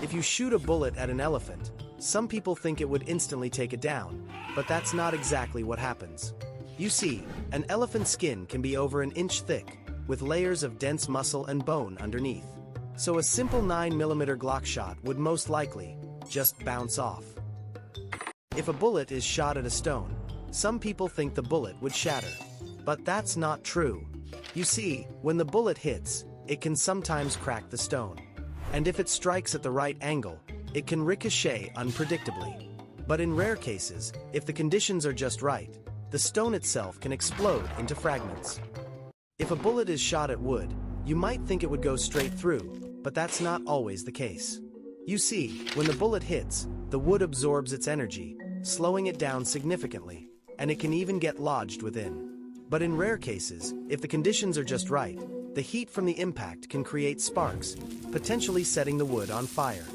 If you shoot a bullet at an elephant, some people think it would instantly take it down, but that's not exactly what happens. You see, an elephant's skin can be over an inch thick, with layers of dense muscle and bone underneath. So a simple 9mm Glock shot would most likely just bounce off. If a bullet is shot at a stone, some people think the bullet would shatter. But that's not true. You see, when the bullet hits, it can sometimes crack the stone. And if it strikes at the right angle, it can ricochet unpredictably. But in rare cases, if the conditions are just right, the stone itself can explode into fragments. If a bullet is shot at wood, you might think it would go straight through, but that's not always the case. You see, when the bullet hits, the wood absorbs its energy, slowing it down significantly, and it can even get lodged within. But in rare cases, if the conditions are just right, the heat from the impact can create sparks, potentially setting the wood on fire.